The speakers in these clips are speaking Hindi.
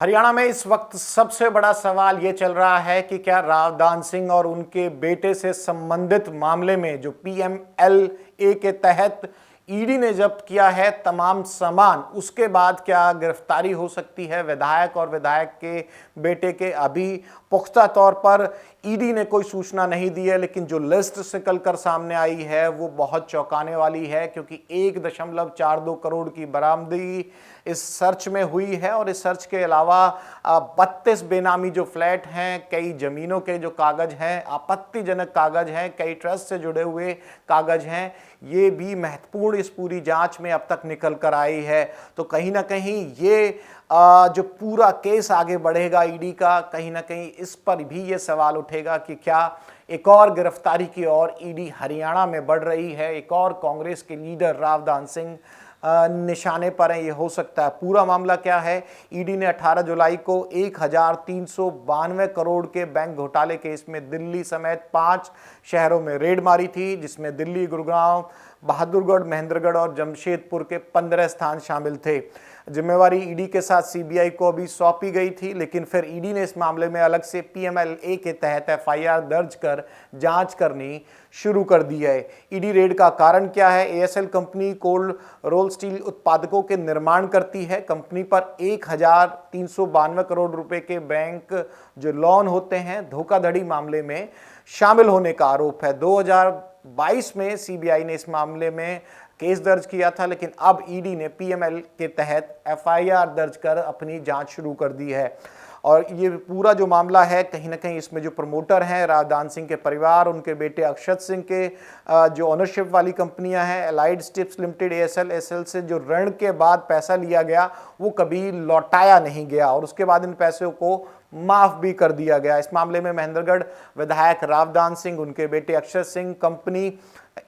हरियाणा में इस वक्त सबसे बड़ा सवाल ये चल रहा है कि क्या रावदान सिंह और उनके बेटे से संबंधित मामले में जो पीएमएलए के तहत ईडी ने जब्त किया है तमाम सामान, उसके बाद क्या गिरफ्तारी हो सकती है विधायक और विधायक के बेटे के। अभी पुख्ता तौर पर ईडी ने कोई सूचना नहीं दी है, लेकिन जो लिस्ट निकलकर सामने आई है वो बहुत चौंकाने वाली है, क्योंकि 1.42 करोड़ की बरामदगी इस सर्च में हुई है। और इस सर्च के अलावा 32 बेनामी जो फ्लैट हैं, कई जमीनों के जो कागज हैं, आपत्तिजनक कागज हैं, कई ट्रस्ट से जुड़े हुए कागज हैं, ये भी महत्वपूर्ण इस पूरी जांच में अब तक निकल कर आई है। तो कहीं ना कहीं ये जो पूरा केस आगे बढ़ेगा ईडी का, कहीं ना कहीं इस पर भी ये सवाल उठेगा कि क्या एक और गिरफ्तारी की ओर ईडी हरियाणा में बढ़ रही है, एक और कांग्रेस के लीडर रावदान सिंह निशाने पर है। ये हो सकता है। पूरा मामला क्या है? ईडी ने 18 जुलाई को 1392 करोड़ के बैंक घोटाले केस में दिल्ली समेत 5 शहरों में रेड मारी थी, जिसमें दिल्ली, गुड़गांव, बहादुरगढ़, महेंद्रगढ़ और जमशेदपुर के 15 स्थान शामिल थे। जिम्मेवारी ईडी के साथ सीबीआई को अभी सौंपी गई थी, लेकिन फिर ईडी ने इस मामले में अलग से पीएमएलए के तहत एफआईआर दर्ज कर जांच करनी शुरू कर दी है। ईडी रेड का कारण क्या है? ASL company cold role steel उत्पादकों के निर्माण करती है। कंपनी पर 1392 करोड़ रुपए के बैंक जो लोन होते हैं, धोखाधड़ी मामले में शामिल होने का आरोप है। 2022 में सीबीआई ने इस मामले में केस दर्ज किया था, लेकिन अब ईडी ने पीएमएल के तहत एफआईआर दर्ज कर अपनी जांच शुरू कर दी है। और ये पूरा जो मामला है, कहीं ना कहीं इसमें जो प्रमोटर हैं रावदान सिंह के परिवार, उनके बेटे अक्षत सिंह के जो ओनरशिप वाली कंपनियां हैं, एलाइड स्टिप्स लिमिटेड, एएसएल से जो ऋण के बाद पैसा लिया गया वो कभी लौटाया नहीं गया और उसके बाद इन पैसों को माफ भी कर दिया गया। इस मामले में महेंद्रगढ़ विधायक रावदान सिंह, उनके बेटे अक्षत सिंह, कंपनी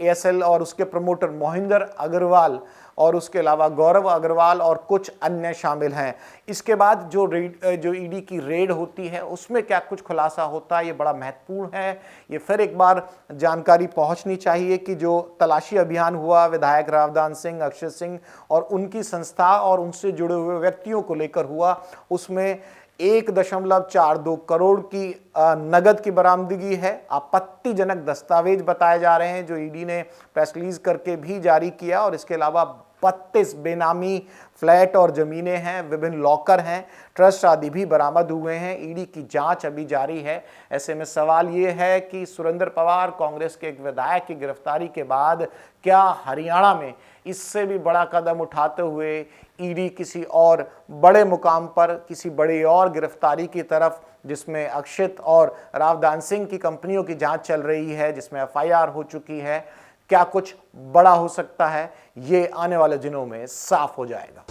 एएसएल और उसके प्रमोटर मोहिंदर अग्रवाल और उसके अलावा गौरव अग्रवाल और कुछ अन्य शामिल हैं। इसके बाद जो ईडी की रेड होती है उसमें क्या कुछ खुलासा होता है, ये बड़ा महत्वपूर्ण है। ये फिर एक बार जानकारी पहुंचनी चाहिए कि जो तलाशी अभियान हुआ विधायक रावदान सिंह, अक्षत सिंह और उनकी संस्था और उनसे जुड़े हुए व्यक्तियों को लेकर हुआ, उसमें 1.42 करोड़ की नगद की बरामदगी है। आपत्तिजनक दस्तावेज बताए जा रहे हैं जो ईडी ने प्रेस रिलीज करके भी जारी किया, और इसके अलावा 32 बेनामी फ्लैट और जमीनें हैं, विभिन्न लॉकर हैं, ट्रस्ट आदि भी बरामद हुए हैं। ईडी की जांच अभी जारी है। ऐसे में सवाल ये है कि सुरेंद्र पवार, कांग्रेस के एक विधायक की गिरफ्तारी के बाद क्या हरियाणा में इससे भी बड़ा कदम उठाते हुए ईडी किसी और बड़े मुकाम पर, किसी बड़ी और गिरफ्तारी की तरफ, जिसमें अक्षत और रावदान सिंह की कंपनियों की जांच चल रही है, जिसमें एफआईआर हो चुकी है, क्या कुछ बड़ा हो सकता है? ये आने वाले दिनों में साफ हो जाएगा।